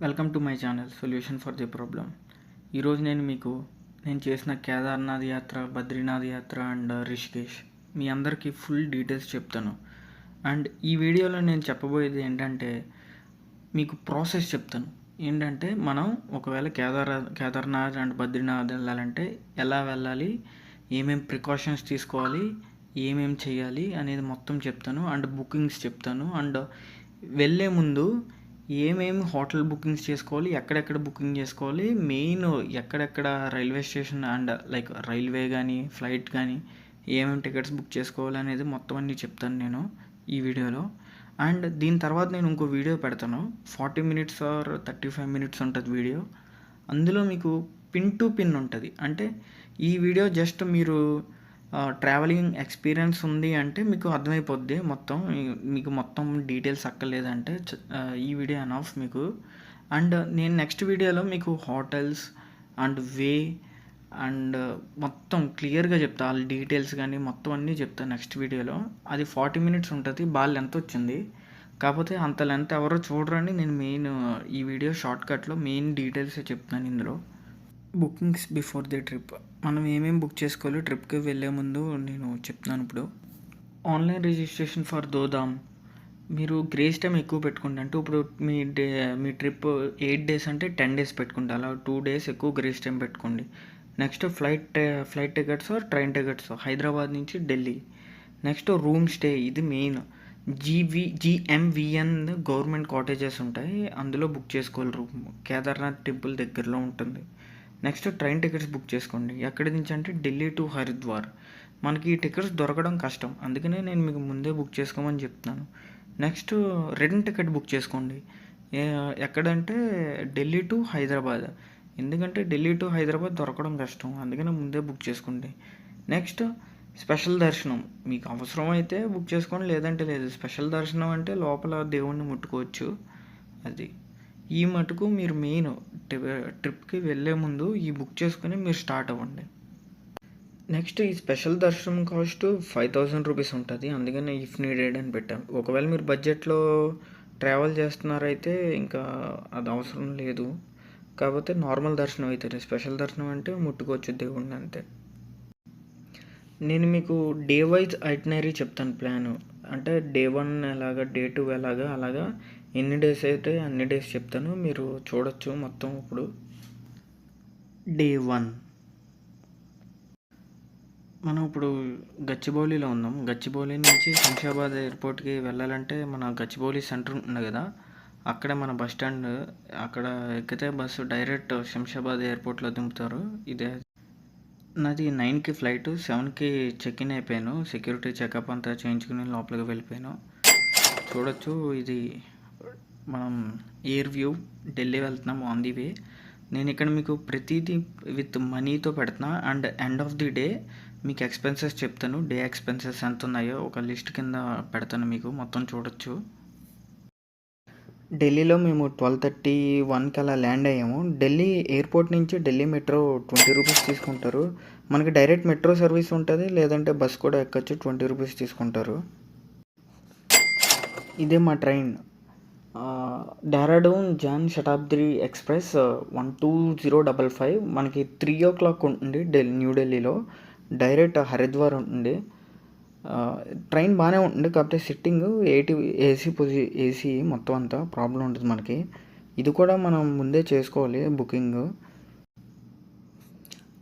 Welcome to my channel solution for the problem. ఈరోజు నేను చేసిన కేదార్నాథ్ యాత్ర, బద్రీనాథ్ యాత్ర అండ్ రిషికేష్ మీ అందరికీ ఫుల్ డీటెయిల్స్ చెప్తాను. అండ్ ఈ వీడియోలో నేను చెప్పబోయేది ఏంటంటే మీకు ప్రాసెస్ చెప్తాను. ఏంటంటే మనం ఒకవేళ కేదార్నాథ్ అండ్ బద్రీనాథ్ వెళ్ళాలంటే ఎలా వెళ్ళాలి, ఏమేమి ప్రికాషన్స్ తీసుకోవాలి, ఏమేమి చేయాలి అనేది మొత్తం చెప్తాను. అండ్ బుకింగ్స్ చెప్తాను. అండ్ వెళ్ళే ముందు ఏమేమి హోటల్ బుకింగ్స్ చేసుకోవాలి, ఎక్కడెక్కడ బుకింగ్ చేసుకోవాలి, మెయిన్ ఎక్కడెక్కడ railway station and like railway కానీ ఫ్లైట్ కానీ ఏమేమి టికెట్స్ బుక్ చేసుకోవాలి అనేది మొత్తం అన్నీ చెప్తాను నేను ఈ వీడియోలో. అండ్ దీని తర్వాత నేను ఇంకో వీడియో పెడతాను, 40 minutes ఆర్ 35 minutes ఉంటుంది వీడియో. అందులో మీకు పిన్ టు పిన్ ఉంటుంది. అంటే ఈ వీడియో జస్ట్ మీరు ట్రావెలింగ్ ఎక్స్పీరియన్స్ ఉంది అంటే మీకు అర్థమైపోద్ది మొత్తం. మీకు మొత్తం డీటెయిల్స్ అక్కర్లేదంటే ఈ వీడియో ఎనఫ్ మీకు. అండ్ నేను నెక్స్ట్ వీడియోలో మీకు హోటల్స్ అండ్ వే అండ్ మొత్తం క్లియర్గా చెప్తా, వాళ్ళ డీటెయిల్స్ కానీ మొత్తం అన్నీ చెప్తాను నెక్స్ట్ వీడియోలో. అది 40 minutes ఉంటుంది, బాగా లెంత్ వచ్చింది. కాకపోతే అంత లెంత్ ఎవరో చూడరని నేను మెయిన్ ఈ వీడియో షార్ట్కట్లో మెయిన్ డీటెయిల్సే చెప్తాను ఇందులో. బుకింగ్స్ బిఫోర్ ది ట్రిప్ మనం ఏమేమి బుక్ చేసుకోవాలి ట్రిప్కి వెళ్ళే ముందు నేను చెప్తున్నాను ఇప్పుడు. ఆన్లైన్ రిజిస్ట్రేషన్ ఫర్ దోదామ్ మీరు గ్రేస్ టైం ఎక్కువ పెట్టుకోండి. అంటే ఇప్పుడు మీ ట్రిప్ 8 days అంటే 10 days పెట్టుకోండి. అలా 2 days ఎక్కువ గ్రేస్ టైం పెట్టుకోండి. Next flight tickets train tickets Hyderabad నుంచి ఢిల్లీ. నెక్స్ట్ రూమ్ స్టే, ఇది మెయిన్. GMVN గవర్నమెంట్ కాటేజెస్ ఉంటాయి, అందులో బుక్ చేసుకోవాలి రూమ్. కేదార్నాథ్ టెంపుల్ దగ్గరలో ఉంటుంది. నెక్స్ట్ ట్రైన్ టికెట్స్ బుక్ చేసుకోండి. ఎక్కడి నుంచి అంటే ఢిల్లీ టు హరిద్వార్. మనకి ఈ టికెట్స్ దొరకడం కష్టం, అందుకనే నేను మీకు ముందే బుక్ చేసుకోమని చెప్తున్నాను. నెక్స్ట్ రిటర్న్ టికెట్ బుక్ చేసుకోండి. ఎక్కడంటే ఢిల్లీ టు హైదరాబాద్. ఎందుకంటే ఢిల్లీ టు హైదరాబాద్ దొరకడం కష్టం, అందుకనే ముందే బుక్ చేసుకోండి. నెక్స్ట్ స్పెషల్ దర్శనం మీకు అవసరమైతే బుక్ చేసుకోండి, లేదంటే లేదు. స్పెషల్ దర్శనం అంటే లోపల దేవుణ్ణి ముట్టుకోవచ్చు. అది ఈ మటుకు మీరు మెయిన్ ట్రిప్కి వెళ్ళే ముందు ఈ బుక్ చేసుకుని మీరు స్టార్ట్ అవ్వండి. నెక్స్ట్ ఈ స్పెషల్ దర్శనం కాస్ట్ 5,000 రూపీస్ ఉంటుంది, అందుకని ఇఫ్ నీడెడ్ అని పెట్టాను. ఒకవేళ మీరు బడ్జెట్లో ట్రావెల్ చేస్తున్నారైతే ఇంకా అది అవసరం లేదు. కాకపోతే నార్మల్ దర్శనం అయితే, స్పెషల్ దర్శనం అంటే ముట్టుకోవచ్చు దేవుణ్ణి అంతే. నేను మీకు డే వైజ్ ఐటినరీ చెప్తాను ప్లాను. అంటే డే 1 ఎలాగా, డే 2 ఎలాగా, అలాగా ఎన్ని డేస్ అయితే అన్ని డేస్ చెప్తాను, మీరు చూడొచ్చు మొత్తం. ఇప్పుడు డే 1 మనం ఇప్పుడు గచ్చిబౌలిలో ఉన్నాం. గచ్చిబౌలి నుంచి శంషాబాద్ ఎయిర్పోర్ట్కి వెళ్ళాలంటే మన గచ్చిబౌలి సెంటర్ ఉంటుంది కదా, అక్కడే మన బస్ స్టాండ్. అక్కడ ఎక్కితే బస్సు డైరెక్ట్ శంషాబాద్ ఎయిర్పోర్ట్లో దింపుతారు. ఇదే నాది 9కి ఫ్లైట్, 7కి చెక్ ఇన్ అయిపోయాను. సెక్యూరిటీ చెకప్ అంతా చేయించుకుని లోపలికి వెళ్ళిపోయాను. చూడొచ్చు, ఇది మనం ఎయిర్ వ్యూ. ఢిల్లీ వెళ్తున్నాము ఆన్ ది వే. నేను ఇక్కడ మీకు ప్రతిదీ విత్ మనీతో పెడుతున్నా. And end of the day మీకు ఎక్స్పెన్సెస్ చెప్తాను. డే ఎక్స్పెన్సెస్ ఎంత ఉన్నాయో ఒక లిస్ట్ కింద పెడతాను, మీకు మొత్తం చూడొచ్చు. ఢిల్లీలో మేము 12:31కి అలా ల్యాండ్ అయ్యాము. ఢిల్లీ ఎయిర్పోర్ట్ నుంచి ఢిల్లీ మెట్రో 20 రూపీస్ తీసుకుంటారు. మనకి డైరెక్ట్ మెట్రో సర్వీస్ ఉంటుంది, లేదంటే బస్ కూడా ఎక్కొచ్చు, 20 రూపీస్ తీసుకుంటారు. ఇదే మా ట్రైన్, డెహ్రాడూన్ జాన్ శతాబ్ది ఎక్స్ప్రెస్ 12055. మనకి 3 o'clock ఉంటుంది న్యూఢిల్లీలో. డైరెక్ట్ హరిద్వార్ ఉంటుంది. ట్రైన్ బాగానే ఉంటుంది, కాకపోతే సిట్టింగ్ 80 ఏసీ మొత్తం అంతా ప్రాబ్లం ఉంటుంది మనకి. ఇది కూడా మనం ముందే చేసుకోవాలి బుకింగ్.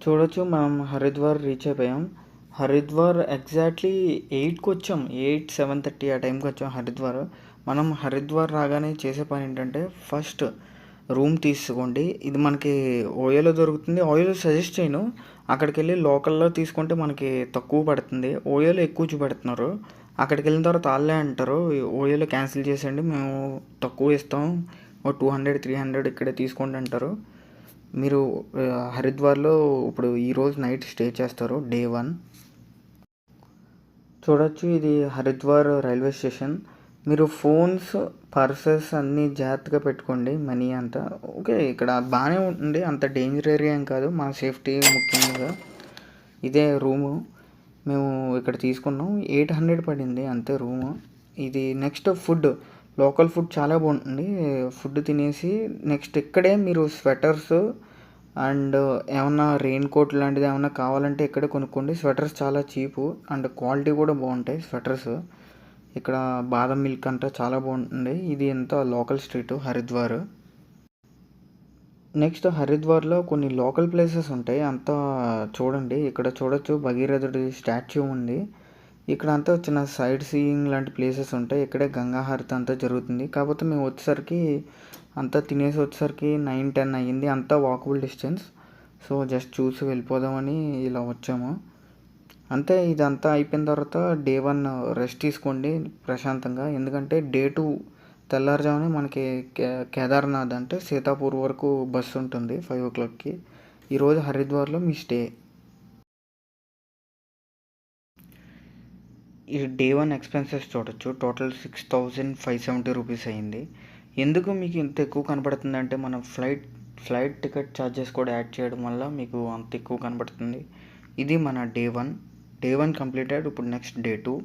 చూడొచ్చు, మనం హరిద్వార్ రీచ్ అయిపోయాం. హరిద్వార్ ఎగ్జాక్ట్లీ 8కి వచ్చాం, 7:30 ఆ టైంకి వచ్చాం హరిద్వార్. మనం హరిద్వార్ రాగానే చేసే పని ఏంటంటే ఫస్ట్ రూమ్ తీసుకోండి. ఇది మనకి ఓయోలో దొరుకుతుంది. ఓయోలో సజెస్ట్ చేయను, అక్కడికి వెళ్ళి లోకల్లో తీసుకుంటే మనకి తక్కువ పడుతుంది. ఓయోలో ఎక్కువ చూపెడుతున్నారు. అక్కడికి వెళ్ళిన తర్వాత వాళ్ళే అంటారు ఓయోలో క్యాన్సిల్ చేసేయండి, మేము తక్కువ ఇస్తాం, ఓ 200-300 ఇక్కడే తీసుకోండి అంటారు. మీరు హరిద్వార్లో ఇప్పుడు ఈరోజు నైట్ స్టే చేస్తారు, డే 1. చూడొచ్చు, ఇది హరిద్వార్ రైల్వే స్టేషన్. మీరు ఫోన్స్, పర్సెస్ అన్నీ జాగ్రత్తగా పెట్టుకోండి, మనీ అంతా ఓకే. ఇక్కడ బాగానే ఉంటుంది, అంత డేంజర్ ఏరియా ఏం కాదు, మన సేఫ్టీ ముఖ్యంగా. ఇదే రూము మేము ఇక్కడ తీసుకున్నాం, 800 పడింది అంతే రూము. ఇది నెక్స్ట్ ఫుడ్. లోకల్ ఫుడ్ చాలా బాగుంటుంది. ఫుడ్ తినేసి నెక్స్ట్ ఇక్కడే మీరు స్వెటర్స్ అండ్ ఏమన్నా రెయిన్ కోట్ లాంటిది ఏమన్నా కావాలంటే ఇక్కడే కొనుక్కోండి. స్వెటర్స్ చాలా చీపు అండ్ క్వాలిటీ కూడా బాగుంటాయి స్వెటర్స్. ఇక్కడ బాదం మిల్క్ అంతా చాలా బాగుంటుంది. ఇది ఎంత లోకల్ స్ట్రీట్ హరిద్వార్. నెక్స్ట్ హరిద్వార్లో కొన్ని లోకల్ ప్లేసెస్ ఉంటాయి, అంతా చూడండి. ఇక్కడ చూడొచ్చు భగీరథుడి స్టాచ్యూ ఉంది. ఇక్కడ అంతా చిన్న సైడ్ సీయింగ్ లాంటి ప్లేసెస్ ఉంటాయి. ఇక్కడే గంగా హారతి అంతా జరుగుతుంది. కాకపోతే మేము వచ్చేసరికి అంతా తినేసి వచ్చేసరికి 9-10 అయ్యింది. అంతా వాకబుల్ డిస్టెన్స్. సో జస్ట్ చూసి వెళ్ళిపోదామని ఇలా వచ్చాము అంతే. ఇదంతా అయిపోయిన తర్వాత డే 1 రెస్ట్ తీసుకోండి ప్రశాంతంగా. ఎందుకంటే డే 2 తెల్లారుజామునే మనకి కేదార్నాథ్ అంటే సీతాపూర్ వరకు బస్సు ఉంటుంది 5 o'clockకి. ఈరోజు హరిద్వార్లో మీ స్టే. ఈ డే 1 ఎక్స్పెన్సెస్ చూడొచ్చు. టోటల్ 6,570 రూపీస్ అయ్యింది. ఎందుకు మీకు ఇంత ఎక్కువ కనపడుతుంది అంటే మనం ఫ్లైట్ టికెట్ ఛార్జెస్ కూడా యాడ్ చేయడం వల్ల మీకు అంత ఎక్కువ కనపడుతుంది. ఇది మన డే 1. Day 1 completed. ఇప్పుడు next day 2.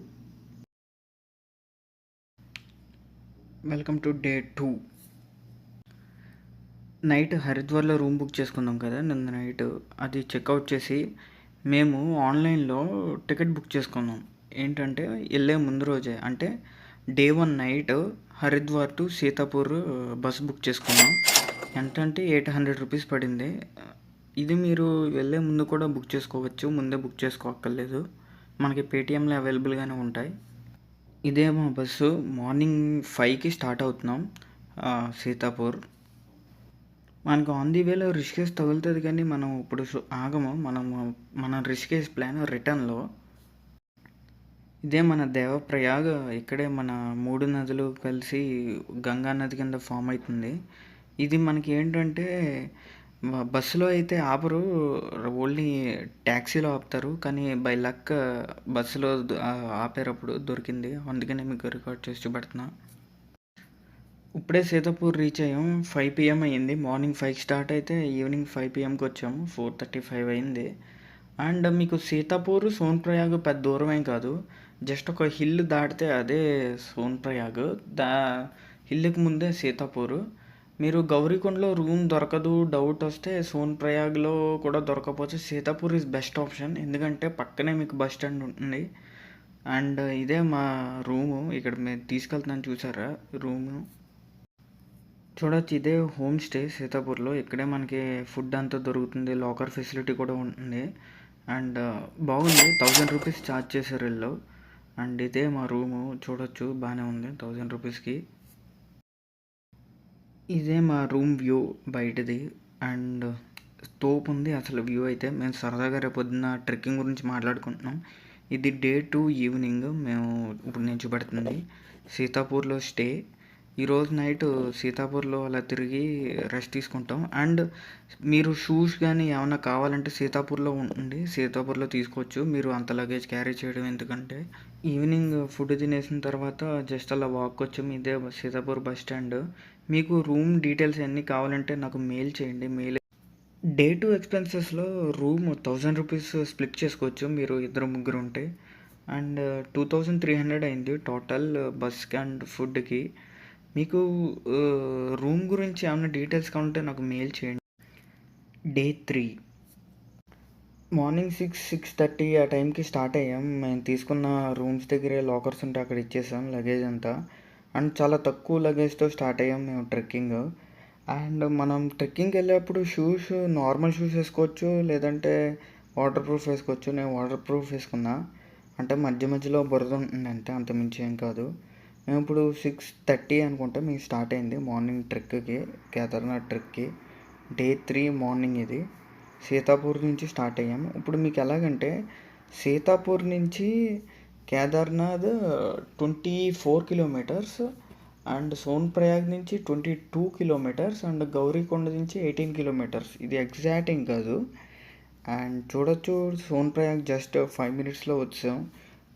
Welcome to day 2. Night హరిద్వార్లో రూమ్ బుక్ చేసుకున్నాం కదా నిన్న నైట్. అది చెక్అవుట్ చేసి మేము ఆన్లైన్లో టికెట్ బుక్ చేసుకున్నాం. ఏంటంటే వెళ్ళే ముందు రోజే అంటే day 1 night Haridwar to Sitapur bus book చేసుకున్నాం. ఎంతంటే 800 రూపీస్ పడింది. ఇది మీరు వెళ్ళే ముందు కూడా బుక్ చేసుకోవచ్చు, ముందే బుక్ చేసుకోక్కర్లేదు. మనకి పేటిఎంలో అవైలబుల్గానే ఉంటాయి. ఇదే మా బస్సు. మార్నింగ్ 5కి స్టార్ట్ అవుతున్నాం సీతాపూర్. మనకు ఆన్ ది వేలో రిషికేష్ తగులుతుంది కానీ మనం ఇప్పుడు ఆగము. మన రిషికేష్ ప్లాన్ రిటర్న్లో. ఇదే మన దేవప్రయాగ్. ఇక్కడే మన 3 నదులు కలిసి గంగా నది కింద ఫామ్ అవుతుంది. ఇది మనకి ఏంటంటే బస్సులో అయితే ఆపరు, ఓన్లీ ట్యాక్సీలో ఆపుతారు. కానీ బై లక్ బస్సులో ఆపేటప్పుడు దొరికింది, అందుకనే మీకు రికార్డ్ చేసి చూపెడుతున్నా. ఇప్పుడే సీతాపూర్ రీచ్ అయ్యాం. 5 PM అయ్యింది. మార్నింగ్ 5కి స్టార్ట్ అయితే ఈవినింగ్ 5 PMకి వచ్చాము. 4:35 అయింది. అండ్ మీకు సీతాపూర్ సోన్ప్రయాగ్ పెద్ద దూరం ఏం కాదు. జస్ట్ ఒక హిల్ దాటితే అదే సోన్ప్రయాగ్. హిల్కి ముందే సీతాపూర్. మీరు గౌరీకొండలో రూమ్ దొరకదు డౌట్ వస్తే సోన్ప్రయాగ్లో కూడా దొరకకపోతే సీతాపూర్ ఈజ్ బెస్ట్ ఆప్షన్. ఎందుకంటే పక్కనే మీకు బస్ స్టాండ్ ఉంటుంది. అండ్ ఇదే మా రూము. ఇక్కడ మేము తీసుకెళ్తున్నాను చూసారా రూము. చూడొచ్చు, ఇదే హోమ్ స్టే సీతాపూర్లో. ఇక్కడే మనకి ఫుడ్ అంతా దొరుకుతుంది, లాకర్ ఫెసిలిటీ కూడా ఉంటుంది. అండ్ బాగుంది. 1000 రూపీస్ ఛార్జ్ చేశారు వీళ్ళు. అండ్ ఇదే మా రూము. చూడొచ్చు బాగానే ఉంది 1000 రూపీస్కి. ఇదే మా రూమ్ వ్యూ బయటది. అండ్ తోపు ఉంది అసలు వ్యూ అయితే. మేము సరదాగా రేపొద్దున ట్రెక్కింగ్ గురించి మాట్లాడుకుంటున్నాం. ఇది డే 2 ఈవినింగ్. మేము ఇప్పుడు నేను చూపెడుతుంది సీతాపూర్లో స్టే. ఈరోజు నైట్ సీతాపూర్లో అలా తిరిగి రెస్ట్ తీసుకుంటాం. అండ్ మీరు షూస్ కానీ ఏమైనా కావాలంటే సీతాపూర్లో ఉంటుంది, సీతాపూర్లో తీసుకోవచ్చు. మీరు అంత లగేజ్ క్యారీ చేయడం ఎందుకంటే. ఈవినింగ్ ఫుడ్ తినేసిన తర్వాత జస్ట్ అలా వాక్ వచ్చాము. ఇదే సీతాపూర్ బస్ స్టాండ్. మీకు రూమ్ డీటెయిల్స్ అన్నీ కావాలంటే నాకు మెయిల్ చేయండి. డే 2 ఎక్స్పెన్సెస్లో రూమ్ 1000 రూపీస్ స్ప్లిట్ చేసుకోవచ్చు మీరు 2-3 ఉంటే. అండ్ 2300 అయింది టోటల్ బస్కి అండ్ ఫుడ్కి. మీకు రూమ్ గురించి ఏమైనా డీటెయిల్స్ కావాలంటే నాకు మెయిల్ చేయండి. డే 3 మార్నింగ్ 6-6:30 ఆ టైంకి స్టార్ట్ అయ్యాం. మేము తీసుకున్న రూమ్స్ దగ్గరే లాకర్స్ ఉంటే అక్కడ ఇచ్చేసాం లగేజ్ అంతా. అండ్ చాలా తక్కువ లగేజ్తో స్టార్ట్ అయ్యాం మేము ట్రెక్కింగ్. అండ్ మనం ట్రెక్కింగ్కి వెళ్ళేటప్పుడు షూస్ నార్మల్ షూస్ వేసుకోవచ్చు, లేదంటే వాటర్ ప్రూఫ్ వేసుకోవచ్చు. నేను వాటర్ ప్రూఫ్ వేసుకున్నా. అంటే మధ్య మధ్యలో బురద ఉంటుంది అంతే, అంతమించి ఏం కాదు. మేము ఇప్పుడు 6:30 అనుకుంటా మేము స్టార్ట్ అయింది మార్నింగ్ ట్రెక్కి, కేదార్నాథ్ ట్రెక్కి. డే 3 మార్నింగ్ ఇది. సీతాపూర్ నుంచి స్టార్ట్ అయ్యాము. ఇప్పుడు మీకు ఎలాగంటే సీతాపూర్ నుంచి కేదార్నాథ్ 24 కిలోమీటర్స్ అండ్ సోన్ప్రయాగ్ నుంచి 22 కిలోమీటర్స్ అండ్ గౌరీకొండ నుంచి 18 కిలోమీటర్స్. ఇది ఎగ్జాక్ట్ ఏం కాదు. అండ్ చూడొచ్చు సోన్ప్రయాగ్ జస్ట్ 5 మినిట్స్లో వచ్చాం.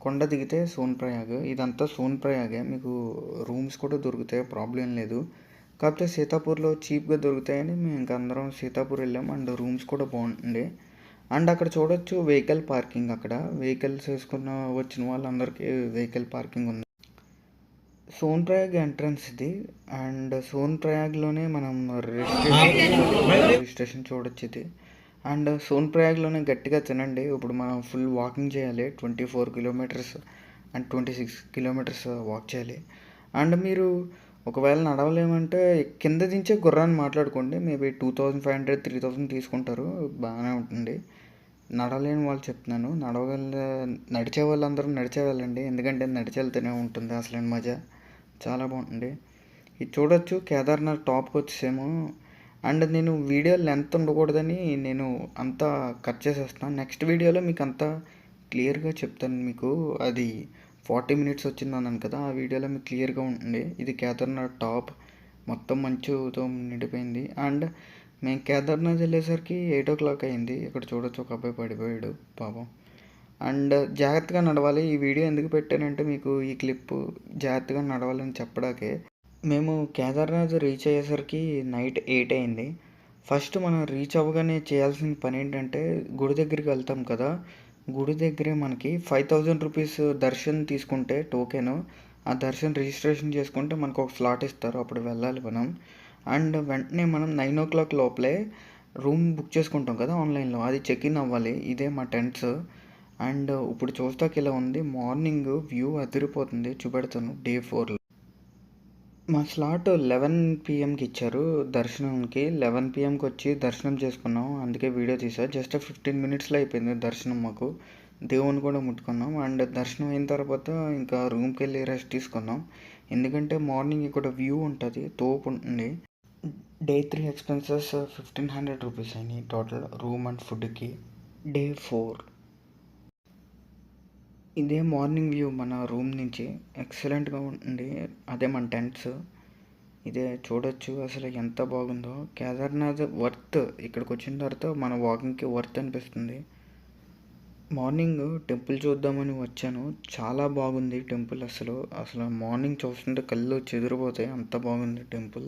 కొండ దిగితే సోన్ప్రయాగ్. ఇదంతా సోన్ప్రయాగే. మీకు రూమ్స్ కూడా దొరుకుతాయి, ప్రాబ్లం లేదు. కాకపోతే సీతాపూర్లో చీప్గా దొరుకుతాయని మేము ఇంకా అందరం సీతాపూర్ వెళ్ళాం. అండ్ రూమ్స్ కూడా బాగుంటుంది. అండ్ అక్కడ చూడొచ్చు వెహికల్ పార్కింగ్. అక్కడ వెహికల్స్ వేసుకున్న వచ్చిన వాళ్ళందరికీ వెహికల్ పార్కింగ్ ఉంది. సోన్‌ప్రయాగ్ ఎంట్రన్స్ ఇది. అండ్ సోన్‌ప్రయాగ్‌లోనే మనం రిజిస్ట్రేషన్ చూడొచ్చు ఇది. అండ్ సోన్‌ప్రయాగ్‌లోనే గట్టిగా తినండి. ఇప్పుడు మనం ఫుల్ వాకింగ్ చేయాలి. 24 కిలోమీటర్స్ అండ్ 26 కిలోమీటర్స్ వాక్ చేయాలి. అండ్ మీరు ఒకవేళ నడవలేమంటే కింద దించే గుర్రాన్ని మాట్లాడుకోండి. మేబీ 2500, 3000 తీసుకుంటారు. బాగానే ఉంటుంది. నడవలేని వాళ్ళు చెప్తున్నాను. నడిచే వాళ్ళందరూ నడిచే వెళ్ళండి. ఎందుకంటే నడిచి వెళ్తేనే ఉంటుంది అసలైన మజా. చాలా బాగుంటుంది. ఇది చూడొచ్చు కేదార్నాథ్ టాప్కి వచ్చేసాము. అండ్ నేను వీడియో లెంత్ ఉండకూడదని నేను అంతా కట్ చేసేస్తాను. నెక్స్ట్ వీడియోలో మీకు అంతా క్లియర్గా చెప్తాను. మీకు అది 40 మినిట్స్ వచ్చింది అన్నాను కదా, ఆ వీడియోలో మీకు క్లియర్గా ఉంటుంది. ఇది కేదార్నాథ్ టాప్ మొత్తం మంచుతో నిండిపోయింది. అండ్ మేము కేదార్నాథ్ వెళ్ళేసరికి 8 o'clock అయింది. ఇక్కడ చూడొచ్చు ఒక అబ్బాయి పడిపోయాడు పాపం. అండ్ జాగ్రత్తగా నడవాలి. ఈ వీడియో ఎందుకు పెట్టానంటే మీకు ఈ క్లిప్ జాగ్రత్తగా నడవాలని చెప్పడానికే. మేము కేదార్నాథ్ రీచ్ అయ్యేసరికి నైట్ 8 అయింది. ఫస్ట్ మనం రీచ్ అవ్వగానే చేయాల్సిన పని ఏంటంటే గుడి దగ్గరికి వెళ్తాం కదా, గుడి దగ్గరే మనకి 5000 రూపీస్ దర్శన్ తీసుకుంటే టోకెను, ఆ దర్శన్ రిజిస్ట్రేషన్ చేసుకుంటే మనకు ఒక స్లాట్ ఇస్తారు. అప్పుడు వెళ్ళాలి మనం. అండ్ వెంటనే మనం 9 o'clock లోపలే రూమ్ బుక్ చేసుకుంటాం కదా ఆన్లైన్లో, అది చెక్ ఇన్ అవ్వాలి. ఇదే మా టెంట్స్. అండ్ ఇప్పుడు చూస్తాకి ఇలా ఉంది. మార్నింగ్ వ్యూ అదిరిపోతుంది. చూపెడతాను డే 4. మా స్లాట్ 11 PM ఇచ్చారు దర్శనంకి. 11 PMకి వచ్చి దర్శనం చేసుకున్నాం. అందుకే వీడియో తీసా. జస్ట్ 15 మినిట్స్లో అయిపోయింది దర్శనం మాకు. దేవుని కూడా ముట్టుకున్నాం. అండ్ దర్శనం అయిన తర్వాత ఇంకా రూమ్కి వెళ్ళి రెస్ట్ తీసుకున్నాం. ఎందుకంటే మార్నింగ్ ఇక్కడ వ్యూ ఉంటుంది, తోపు ఉంటుంది. డే 3 ఎక్స్పెన్సెస్ 1500 రూపీస్ అయినాయి టోటల్ రూమ్ అండ్ ఫుడ్కి. డే 4 ఇదే మార్నింగ్ వ్యూ మన రూమ్ నుంచి. ఎక్సలెంట్గా ఉంటుంది. అదే మన టెంట్స్. ఇదే చూడొచ్చు అసలు ఎంత బాగుందో. కేదార్నాథ్ వర్త్. ఇక్కడికి వచ్చిన తర్వాత మన వాకింగ్కి వర్త్ అనిపిస్తుంది. మార్నింగ్ టెంపుల్ చూద్దామని వచ్చాను. చాలా బాగుంది టెంపుల్. అసలు మార్నింగ్ చూస్తుంటే కళ్ళు చెదిరిపోతాయి, అంత బాగుంది టెంపుల్.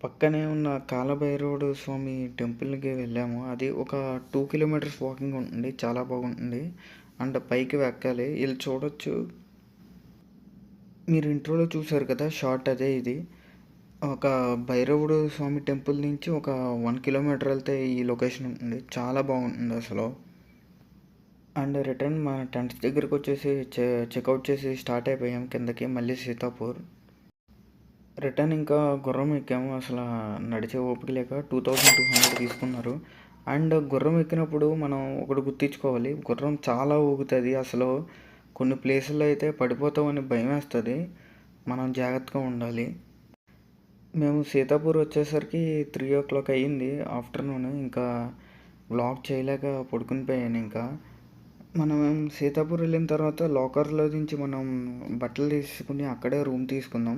పక్కనే ఉన్న కాలభైరవుడు స్వామి టెంపుల్కి వెళ్ళాము. అది ఒక 2 కిలోమీటర్స్ వాకింగ్ ఉంటుంది. చాలా బాగుంటుంది. అండ్ పైకి ఎక్కాలి. వీళ్ళు చూడొచ్చు. మీరు ఇంట్రోలో చూసారు కదా షార్ట్, అదే ఇది. ఒక భైరవుడు స్వామి టెంపుల్ నుంచి ఒక 1 కిలోమీటర్ వెళ్తే ఈ లొకేషన్ ఉంటుంది. చాలా బాగుంటుంది అసలు. అండ్ రిటర్న్ మా టెంట్స్ దగ్గరికి వచ్చేసి చెక్అవుట్ చేసి స్టార్ట్ అయిపోయాం కిందకి మళ్ళీ సీతాపూర్. రిటర్న్ ఇంకా గుర్రం ఎక్కాము. అసలు నడిచే ఓపిక లేక 2200 తీసుకున్నారు. అండ్ గుర్రం ఎక్కినప్పుడు మనం ఒకటి గుర్తించుకోవాలి, గుర్రం చాలా ఊగుతుంది. అసలు కొన్ని ప్లేసుల్లో అయితే పడిపోతామని భయం వేస్తుంది. మనం జాగ్రత్తగా ఉండాలి. మేము సీతాపూర్ వచ్చేసరికి 3 o'clock అయ్యింది ఆఫ్టర్నూన్. ఇంకా వ్లాగ్ చేయలేక పడుకుని పోయాను. ఇంకా మనం సీతాపూర్ వెళ్ళిన తర్వాత లాకర్లో నుంచి మనం బట్టలు తీసుకుని అక్కడే రూమ్ తీసుకున్నాం.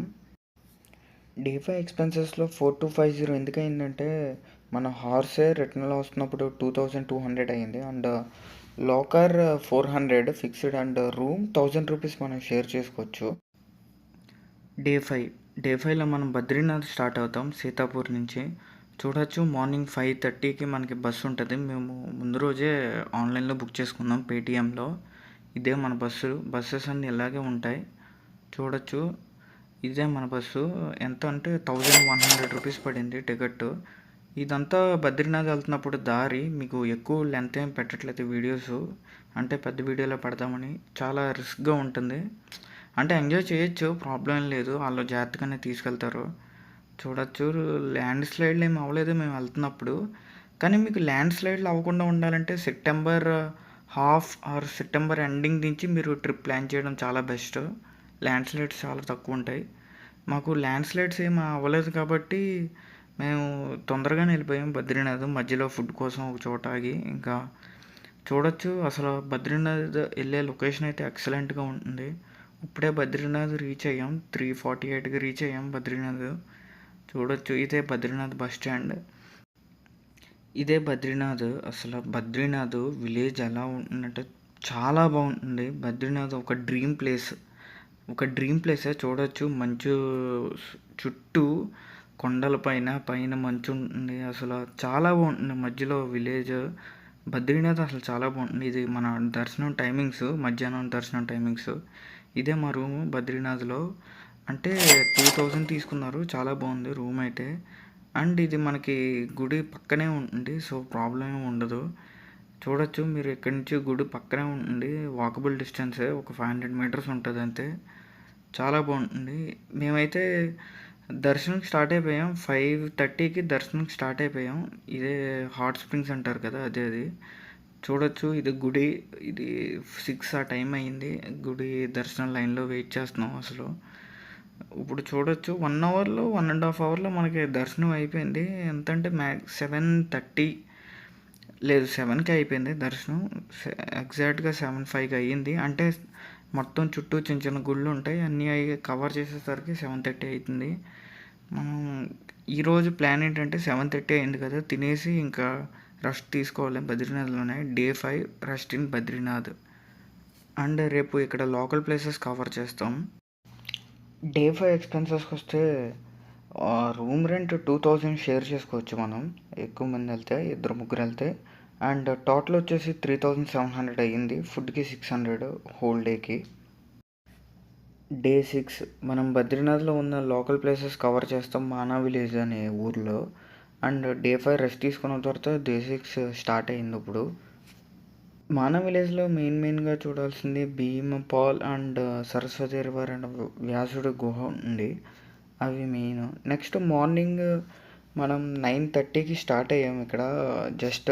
డే 5 ఎక్స్పెన్సెస్లో 4250 ఎందుకు అయిందంటే మన హార్సే రిటర్న్లో వస్తున్నప్పుడు 2200 అయ్యింది. And locker 400 fixed. And room 1000 rupees మనం షేర్ చేసుకోవచ్చు. డే 5లో మనం బద్రీనాథ్ స్టార్ట్ అవుతాం సీతాపూర్ నుంచి. చూడొచ్చు మార్నింగ్ 5:30కి మనకి బస్సు ఉంటుంది. మేము ముందు రోజే ఆన్లైన్లో బుక్ చేసుకున్నాం పేటిఎంలో. ఇదే మన బస్సెస్ అన్నీ ఇలాగే ఉంటాయి. చూడొచ్చు ఇదే మన బస్సు. ఎంత అంటే 1100 రూపీస్ పడింది టికెట్. ఇదంతా బద్రీనాథ్ వెళ్తున్నప్పుడు దారి. మీకు ఎక్కువ లెంత్ ఏం పెట్టట్లేదు వీడియోస్, అంటే పెద్ద వీడియోలో పెడదామని. చాలా రిస్క్గా ఉంటుంది. అంటే ఎంజాయ్ చేయొచ్చు, ప్రాబ్లం ఏం లేదు. వాళ్ళు జాగ్రత్తగానే తీసుకెళ్తారు. చూడొచ్చు ల్యాండ్ స్లైడ్లు ఏమి అవ్వలేదు మేము వెళ్తున్నప్పుడు. కానీ మీకు ల్యాండ్ స్లైడ్లు అవ్వకుండా ఉండాలంటే September half or September ending నుంచి మీరు ట్రిప్ ప్లాన్ చేయడం చాలా బెస్ట్. ల్యాండ్ స్లైడ్స్ చాలా తక్కువ ఉంటాయి. మాకు ల్యాండ్ స్లైడ్స్ ఏమి అవ్వలేదు కాబట్టి మేము తొందరగానే వెళ్ళిపోయాం బద్రీనాథ్. మధ్యలో ఫుడ్ కోసం ఒక చోట ఆగి. ఇంకా చూడొచ్చు అసలు బద్రీనాథ్ వెళ్ళే లొకేషన్ అయితే ఎక్సలెంట్గా ఉంటుంది. ఇప్పుడే బద్రీనాథ్ రీచ్ అయ్యాం. 3:48కి రీచ్ అయ్యాం బద్రీనాథ్. చూడొచ్చు ఇదే బద్రీనాథ్ బస్ స్టాండ్. ఇదే బద్రీనాథ్. అసలు బద్రీనాథ్ విలేజ్ ఎలా ఉంటుందంటే చాలా బాగుంటుంది. బద్రీనాథ్ ఒక డ్రీమ్ ప్లేసే. చూడొచ్చు మంచు చుట్టూ కొండల పైన మంచు ఉంటుంది. అసలు చాలా బాగుంటుంది. మధ్యలో విలేజ్. బద్రీనాథ్ అసలు చాలా బాగుంటుంది. ఇది మన దర్శనం టైమింగ్స్, మధ్యాహ్నం దర్శనం టైమింగ్స్. ఇదే మా రూము బద్రీనాథ్లో. అంటే 2000 తీసుకున్నారు. చాలా బాగుంది రూమ్ అయితే. అండ్ ఇది మనకి గుడి పక్కనే ఉంటుంది. సో ప్రాబ్లం ఏమి ఉండదు. చూడొచ్చు మీరు ఇక్కడి నుంచి గుడి పక్కనే ఉంటుంది. వాకబుల్ డిస్టెన్సే, ఒక 500 మీటర్స్ ఉంటుంది అంతే. చాలా బాగుంటుంది. మేమైతే దర్శనంకి స్టార్ట్ అయిపోయాం. 5:30కి దర్శనంకి స్టార్ట్ అయిపోయాం. ఇదే హాట్ స్ప్రింగ్స్ అంటారు కదా, అదే అది. చూడొచ్చు ఇది గుడి. ఇది 6 ఆ టైం అయింది. గుడి దర్శనం లైన్లో వెయిట్ చేస్తున్నాం అసలు. ఇప్పుడు చూడొచ్చు 1 అవర్లో 1.5 అవర్లో మనకి దర్శనం అయిపోయింది. ఎంతంటే 7:30 లేదు 7కి అయిపోయింది దర్శనం. ఎగ్జాక్ట్గా 7:05కి అయ్యింది. అంటే మొత్తం చుట్టూ చిన్న చిన్న గుళ్ళు ఉంటాయి, అన్నీ అవి కవర్ చేసేసరికి 7:30 అవుతుంది. మనం ఈరోజు ప్లాన్ ఏంటంటే 7:30 అయింది కదా, తినేసి ఇంకా రెస్ట్ తీసుకోవాలి బద్రీనాథ్లోనే. Day 5 rest in Badrinath. And రేపు ఇక్కడ లోకల్ ప్లేసెస్ కవర్ చేస్తాం. డే 5 ఎక్స్పెన్సెస్కి వస్తే రూమ్ రెంట్ 2000 షేర్ చేసుకోవచ్చు మనం, ఎక్కువ మంది వెళ్తే, ఇద్దరు ముగ్గురు వెళ్తే. అండ్ టోటల్ వచ్చేసి 3700 అయ్యింది. ఫుడ్కి 600 హోల్ డేకి. డే 6 మనం బద్రీనాథ్లో ఉన్న లోకల్ ప్లేసెస్ కవర్ చేస్తాం, మానా విలేజ్ అనే ఊర్లో. అండ్ డే 5 రెస్ట్ తీసుకున్న తర్వాత డే 6 స్టార్ట్ అయింది ఇప్పుడు. మానా విలేజ్లో మెయిన్గా చూడాల్సింది భీమపాల్ అండ్ సరస్వతి రివర్ అండ్ వ్యాసుడి గుహ ఉంది. అవి మెయిన్. నెక్స్ట్ మార్నింగ్ మనం 9:30కి స్టార్ట్ అయ్యాము. ఇక్కడ జస్ట్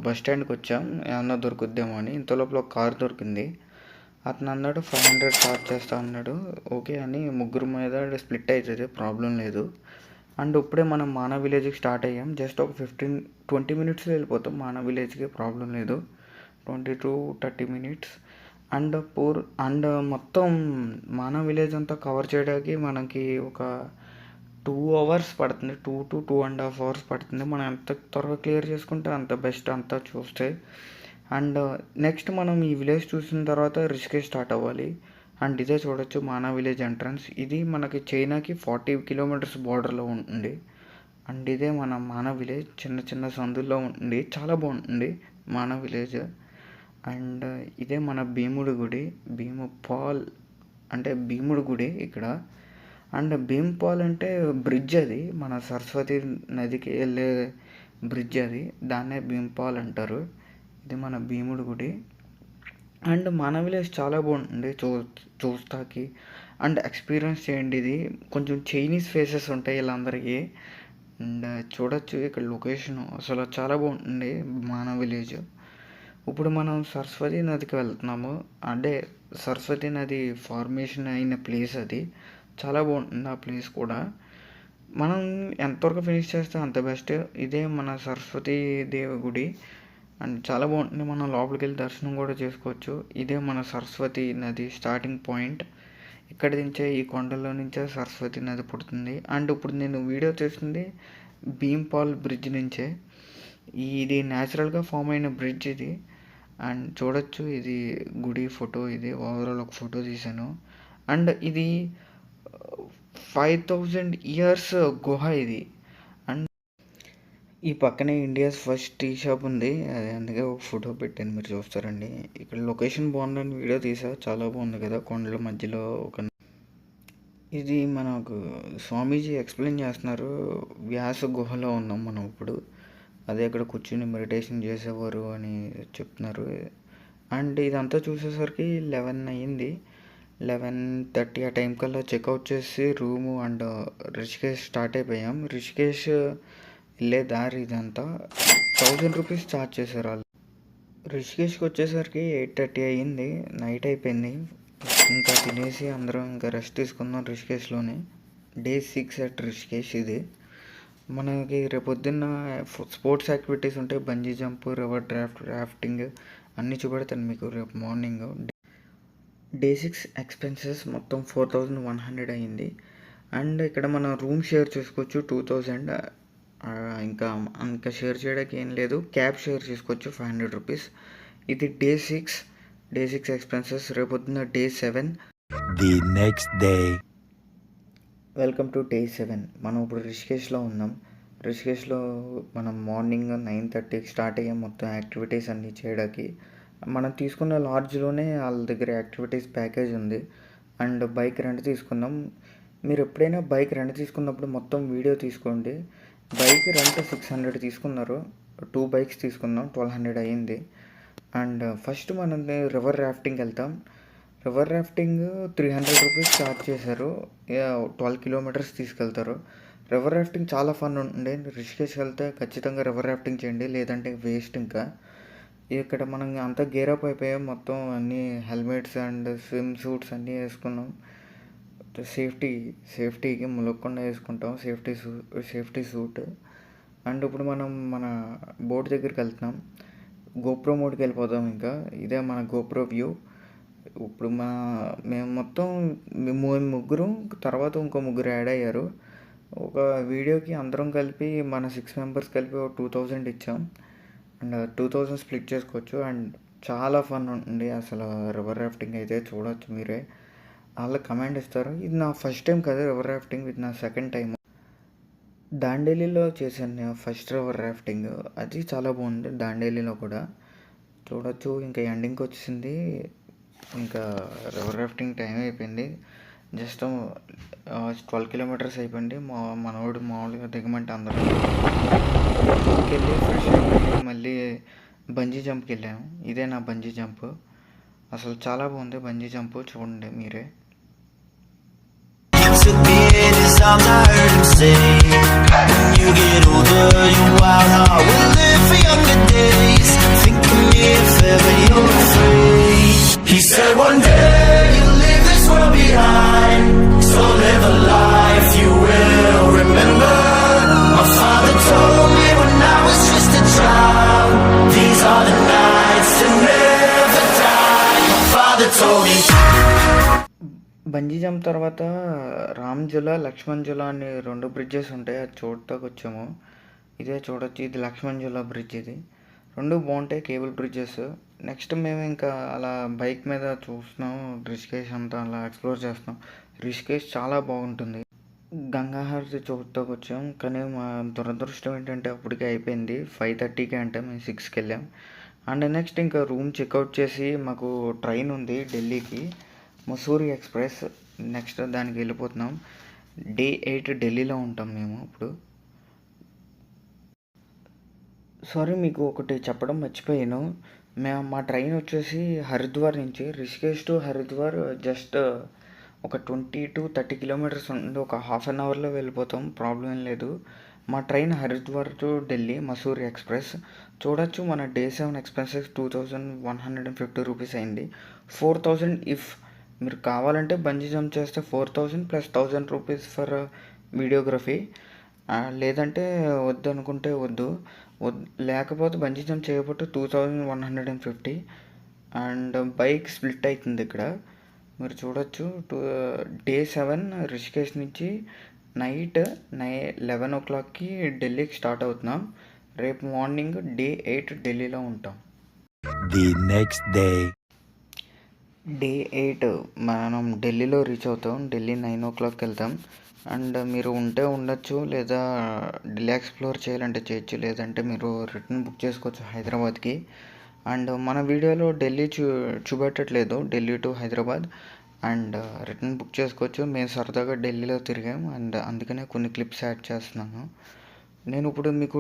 బస్ స్టాండ్కి వచ్చాం ఏమన్నా దొరుకుద్దేమో అని. ఇంతలోపల ఒక కార్ దొరికింది. అతను అన్నాడు 500 చార్జ్ చేస్తా అన్నాడు. ఓకే అని ముగ్గురు మీద స్ప్లిట్ అవుతుంది, ప్రాబ్లం లేదు. అండ్ ఇప్పుడే మనం మానా విలేజ్కి స్టార్ట్ అయ్యాం. జస్ట్ ఒక 15-20 మినిట్స్లో వెళ్ళిపోతాం మానా విలేజ్కి, ప్రాబ్లం లేదు. 20-30 మినిట్స్. అండ్ మొత్తం మానా విలేజ్ అంతా కవర్ చేయడానికి మనకి ఒక 2 అవర్స్ పడుతుంది. 2 to 2.5 అవర్స్ పడుతుంది. మనం ఎంత త్వరగా క్లియర్ చేసుకుంటే అంత బెస్ట్, అంతా చూస్తే. అండ్ నెక్స్ట్ మనం ఈ విలేజ్ చూసిన తర్వాత రిషికేష్ స్టార్ట్ అవ్వాలి. అండ్ ఇదే చూడొచ్చు మానా విలేజ్ ఎంట్రన్స్. ఇది మనకి చైనాకి 40 కిలోమీటర్స్ బార్డర్లో ఉంటుంది. అండ్ ఇదే మన మానా విలేజ్. చిన్న చిన్న సందుల్లో ఉంటుంది, చాలా బాగుంటుంది మానా విలేజ్. అండ్ ఇదే మన భీముడి గుడి, భీమపాల్ అంటే భీముడి గుడి ఇక్కడ. అండ్ భీమపాల్ అంటే బ్రిడ్జ్, అది మన సరస్వతి నదికి వెళ్ళే బ్రిడ్జ్ అది, దాన్నే భీమపాల్ అంటారు. ఇది మన భీముడి గుడి. అండ్ మన విలేజ్ చాలా బాగుంటుంది చూస్తాకి. అండ్ ఎక్స్పీరియన్స్ చేయండి. ఇది కొంచెం చైనీస్ ఫేసెస్ ఉంటాయి వీళ్ళందరికీ. అండ్ చూడొచ్చు ఇక్కడ లొకేషన్ అసలు చాలా బాగుంటుంది మన విలేజ్. ఇప్పుడు మనం సరస్వతి నదికి వెళ్తున్నాము. అంటే సరస్వతి నది ఫార్మేషన్ అయిన ప్లేస్ అది. చాలా బాగుంటుంది ఆ ప్లేస్ కూడా. మనం ఎంతవరకు ఫినిష్ చేస్తే అంత బెస్ట్. ఇదే మన సరస్వతి దేవి గుడి. అండ్ చాలా బాగుంటుంది. మనం లోపలికి వెళ్ళి దర్శనం కూడా చేసుకోవచ్చు. ఇదే మన సరస్వతి నది స్టార్టింగ్ పాయింట్. ఇక్కడ నుంచే, ఈ కొండల్లో నుంచే సరస్వతి నది పుడుతుంది. అండ్ ఇప్పుడు నేను వీడియో చేస్తుంది భీంపాల్ బ్రిడ్జ్ నుంచే. ఇది న్యాచురల్గా ఫామ్ అయిన బ్రిడ్జ్ ఇది. అండ్ చూడొచ్చు ఇది గుడి ఫోటో. ఇది ఓవరాల్ ఒక ఫోటో తీశాను. అండ్ ఇది 5000 ఇయర్స్ గుహ ఇది. అండ్ ఈ పక్కనే ఇండియాస్ ఫస్ట్ టీ షాప్ ఉంది, అది అందుకే ఒక ఫోటో పెట్టాను, మీరు చూస్తారండి. ఇక్కడ లొకేషన్ బాగుందని వీడియో తీసా, చాలా బాగుంది కదా, కొండల మధ్యలో ఒక. ఇది మనకు స్వామీజీ ఎక్స్ప్లెయిన్ చేస్తున్నారు. వ్యాస గుహలో ఉన్నాం మనం ఇప్పుడు. అదే అక్కడ కూర్చుని మెడిటేషన్ చేసేవారు అని చెప్తున్నారు. అండ్ ఇదంతా చూసేసరికి 11 అయ్యింది. 11:30 ఆ టైం కల్లా చెక్అవుట్ చేసి రూము అండ్ రిషికేష్ స్టార్ట్ అయిపోయాం. రిషికేష్ వెళ్ళే దారి ఇదంతా 1000 రూపీస్ ఛార్జ్ చేశారు వాళ్ళు. రిషికేష్కి వచ్చేసరికి 8:30 అయ్యింది, నైట్ అయిపోయింది. ఇంకా తినేసి అందరం ఇంకా రెస్ట్ తీసుకుందాం రిషికేష్లోనే. డే 6 అట్ రిషికేష్ ఇది. మనకి రేపొద్దున్న స్పోర్ట్స్ యాక్టివిటీస్ ఉంటాయి, బంజీ జంప్, రివర్ రాఫ్టింగ్ అన్నీ చూపెడతాను మీకు రేపు మార్నింగ్. డే 6 ఎక్స్పెన్సెస్ మొత్తం 4100 అయ్యింది. అండ్ ఇక్కడ మనం రూమ్ షేర్ చేసుకోవచ్చు 2000. ఇంకా ఇంకా షేర్ చేయడానికి ఏం లేదు, క్యాబ్ షేర్ చేసుకోవచ్చు 500 రూపీస్. ఇది డే 6 ఎక్స్పెన్సెస్. రేపొద్దున్న day 7. The next day. Welcome to day 7. మనం ఇప్పుడు రిషికేష్లో ఉన్నాం. రిషికేష్లో మనం మార్నింగ్ 9:30కి స్టార్ట్ అయ్యాం మొత్తం యాక్టివిటీస్ అన్నీ చేయడానికి. మనం తీసుకున్న లాడ్జ్లోనే వాళ్ళ దగ్గర యాక్టివిటీస్ ప్యాకేజ్ ఉంది. అండ్ బైక్ రెంట్ తీసుకున్నాం. మీరు ఎప్పుడైనా బైక్ రెంట్ తీసుకున్నప్పుడు మొత్తం వీడియో తీసుకోండి. బైక్ రెంట్ 600 తీసుకున్నారు. 2 బైక్స్ తీసుకున్నాం, 1200 అయ్యింది. అండ్ ఫస్ట్ మనం రివర్ రాఫ్టింగ్ వెళ్తాం. రివర్ రాఫ్టింగ్ 300 రూపీస్ ఛార్జ్ చేశారు. 12 కిలోమీటర్స్ తీసుకెళ్తారు. రివర్ రాఫ్టింగ్ చాలా ఫన్ ఉండే. రిషికేష్ వెళ్తే ఖచ్చితంగా రివర్ రాఫ్టింగ్ చేయండి, లేదంటే వేస్ట్. ఇంకా ఇక్కడ మనం అంతా గేరప్ అయిపోయాం, మొత్తం అన్నీ హెల్మెట్స్ అండ్ స్విమ్ సూట్స్ అన్నీ వేసుకున్నాం. సేఫ్టీకి ములగకుండా వేసుకుంటాం సేఫ్టీ సూట్. అండ్ ఇప్పుడు మనం మన బోట్ దగ్గరికి వెళ్తున్నాం. గోప్రో మోడ్కి వెళ్ళిపోతాం. ఇంకా ఇదే మన గోప్రో వ్యూ. ఇప్పుడు మేము మొత్తం ముగ్గురు, తర్వాత ఇంకో ముగ్గురు యాడ్ అయ్యారు. ఒక వీడియోకి అందరం కలిపి మన 6 మెంబర్స్ కలిపి ఒక 2000 ఇచ్చాం. అండ్ 2000 స్ప్లిట్ చేసుకోవచ్చు. అండ్ చాలా ఫన్ ఉంటుంది అసలు. రివర్ రాఫ్టింగ్ అయితే చూడవచ్చు మీరే. వాళ్ళు కమెంట్ ఇస్తారు. ఇది నా ఫస్ట్ టైం కదా రివర్ రాఫ్టింగ్, ఇది నా సెకండ్ టైం. దాండేలిలో చేశాను నేను ఫస్ట్ రివర్ రాఫ్టింగ్. అది చాలా బాగుంది. దాండేలిలో కూడా చూడవచ్చు. ఇంకా ఎండింగ్కి వచ్చేసింది. ఇంకా రివర్ రాఫ్టింగ్ టైం అయిపోయింది. జస్ట్ 12 కిలోమీటర్స్ అయిపోయింది. మనోడు మామూలుగా దిగమంటే అందరూ వెళ్ళి ఫ్రెష్ అయిపోయి మళ్ళీ బంజీ జంప్కి వెళ్ళాము. ఇదే నా బంజీ జంప్. అసలు చాలా బాగుంది బంజీ జంప్, చూడండి మీరే. Took me in his arms, I heard him say, when you get older, your wild heart will live for younger days. Think of me if ever you're afraid. He said one day you'll leave this world behind, so live a life you will remember. My father told me when I was just a child, these are the nights to never die. My father told me. Bungee jump తర్వాత రామ్ జులా, లక్ష్మణ్ జులా అని 2 bridges ఉంటాయి. అది చూడటానికి వచ్చాము. ఇదే చూడొచ్చు, ఇది Laxman జులా bridge. ఇది 2 బాగుంటాయి, కేబుల్ బ్రిడ్జెస్. నెక్స్ట్ మేము ఇంకా అలా బైక్ మీద చూస్తున్నాం. రిషికేష్ అంతా అలా ఎక్స్ప్లోర్ చేస్తున్నాం. రిషికేష్ చాలా బాగుంటుంది. గంగా హారతి చూడటానికి వచ్చాం. కానీ మా దురదృష్టం ఏంటంటే అప్పటికే అయిపోయింది. 5:30కి అంటే మేము 6కి వెళ్ళాం. అండ్ నెక్స్ట్ ఇంకా రూమ్ చెక్అవుట్ చేసి మాకు ట్రైన్ ఉంది ఢిల్లీకి, మసూరి ఎక్స్ప్రెస్. నెక్స్ట్ దానికి వెళ్ళిపోతున్నాం. డే 8 ఢిల్లీలో ఉంటాం మేము ఇప్పుడు. సారీ, మీకు ఒకటి చెప్పడం మర్చిపోయాను. మా ట్రైన్ వచ్చేసి హరిద్వార్ నుంచి, రిషికేష్ టు హరిద్వార్ జస్ట్ ఒక 20 to 30 కిలోమీటర్స్ ఉంది. ఒక హాఫ్ అన్ అవర్లో వెళ్ళిపోతాం, ప్రాబ్లం ఏం లేదు. మా train Haridwar to Delhi Mussoorie express. చూడొచ్చు మన డే 7 ఎక్స్పెన్సెస్ 2150 రూపీస్ అయింది. 4000 ఇఫ్ మీరు కావాలంటే బంజీ జంప్ చేస్తే 4000 ప్లస్ 1000 రూపీస్ ఫర్ వీడియోగ్రఫీ. లేదంటే వద్దు అనుకుంటే వద్దు. లేకపోతే బంజీ జంప్ చేయకపోతే 2150. అండ్ బైక్ స్ప్లిట్ అవుతుంది ఇక్కడ మీరు చూడొచ్చు. డే 7 రిషికేష్ నుంచి నైట్ 11 o'clockకి ఢిల్లీకి స్టార్ట్ అవుతున్నాం. రేపు మార్నింగ్ డే 8 ఢిల్లీలో ఉంటాం. The next day. డే 8 మనం ఢిల్లీలో రీచ్ అవుతాం. ఢిల్లీ 9 o'clockకి వెళ్తాం. అండ్ మీరు ఉంటే ఉండొచ్చు, లేదా ఢిల్లీ ఎక్స్ప్లోర్ చేయాలంటే చేయొచ్చు, లేదంటే మీరు రిటర్న్ బుక్ చేసుకోవచ్చు హైదరాబాద్కి. అండ్ మన వీడియోలో ఢిల్లీ చూపెట్టట్లేదు, Delhi to Hyderabad. And return book చేసుకోవచ్చు. మేము సరదాగా ఢిల్లీలో తిరిగాం అండ్ అందుకనే కొన్ని క్లిప్స్ యాడ్ చేస్తున్నాను. నేను ఇప్పుడు మీకు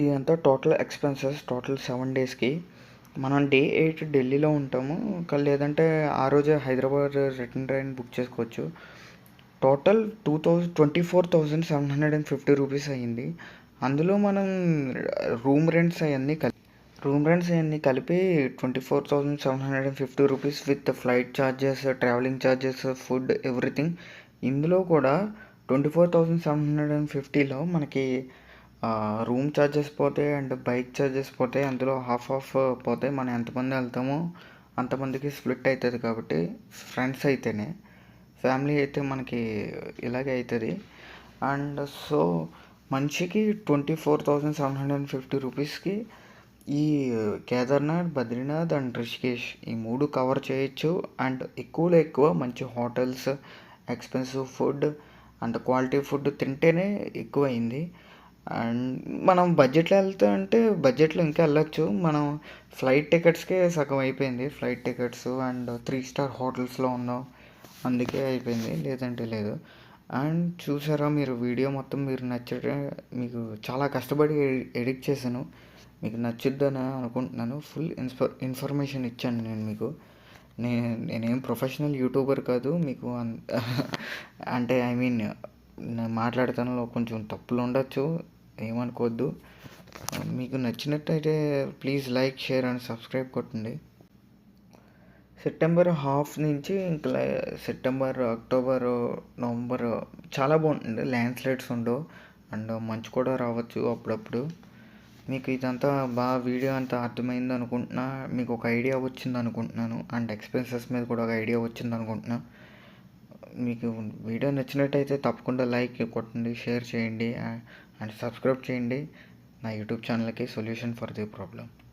ఇదంతా టోటల్ ఎక్స్పెన్సెస్, టోటల్ 7 డేస్కి. మనం డే 8 ఢిల్లీలో ఉంటాము, లేదంటే ఆ రోజే హైదరాబాద్ రిటర్న్ ట్రైన్ బుక్ చేసుకోవచ్చు. టోటల్ 24,750 రూపీస్ అయ్యింది. అందులో మనం రూమ్ రెంట్స్ అవన్నీ కలిపి 24,750 rupees with flight charges, travelling charges, food, everything. ఇందులో కూడా 24,750లో మనకి రూమ్ ఛార్జెస్ పోతాయి అండ్ బైక్ ఛార్జెస్ పోతాయి. అందులో హాఫ్ పోతాయి. మనం ఎంతమంది వెళ్తామో అంతమందికి స్ప్లిట్ అవుతుంది. కాబట్టి ఫ్రెండ్స్ అయితేనే, ఫ్యామిలీ అయితే మనకి ఇలాగే అవుతుంది. అండ్ సో మనిషికి 24,750 రూపీస్కి ఈ కేదార్నాథ్, బద్రీనాథ్ అండ్ రిషికేష్ ఈ 3 కవర్ చేయొచ్చు. అండ్ ఎక్కువలో ఎక్కువ మంచి hotels, expensive food and quality food తింటేనే ఎక్కువ అయింది. అండ్ మనం బడ్జెట్లో వెళ్తే అంటే బడ్జెట్లో ఇంకా వెళ్ళొచ్చు. మనం ఫ్లైట్ టికెట్స్కే సగం అయిపోయింది. ఫ్లైట్ టికెట్స్ అండ్ 3 స్టార్ హోటల్స్లో ఉన్నాం, అందుకే అయిపోయింది, లేదంటే లేదు. అండ్ చూసారా మీరు వీడియో మొత్తం మీరు నచ్చితే, మీకు చాలా కష్టపడి ఎడిట్ చేశాను, మీకు నచ్చుద్దని అనుకుంటున్నాను. ఫుల్ ఇన్ఫర్మేషన్ ఇచ్చాను నేను మీకు. నేనేం ప్రొఫెషనల్ యూట్యూబర్ కాదు. మీకు అంటే ఐ మీన్ నేను మాట్లాడతానులో కొంచెం తప్పులు ఉండొచ్చు, ఏమనుకోవద్దు. మీకు నచ్చినట్టయితే please like, share and subscribe కొట్టండి. సెప్టెంబర్ హాఫ్ నుంచి ఇంకా సెప్టెంబర్, అక్టోబర్, నవంబర్ చాలా బాగుంటుంది. ల్యాండ్ స్లైడ్స్ ఉండవు అండ్ మంచు కూడా రావచ్చు అప్పుడప్పుడు. మీకు ఇదంతా బాగా వీడియో అంతా అర్థమైంది అనుకుంటున్నా, మీకు ఒక ఐడియా వచ్చింది అనుకుంటున్నాను. అండ్ ఎక్స్పెన్సెస్ మీద కూడా ఒక ఐడియా వచ్చింది అనుకుంటున్నా. మీకు వీడియో నచ్చినట్టయితే తప్పకుండా లైక్ కొట్టండి, షేర్ చేయండి అండ్ సబ్స్క్రైబ్ చేయండి నా యూట్యూబ్ ఛానల్కి, సొల్యూషన్ ఫర్ ది ప్రాబ్లం.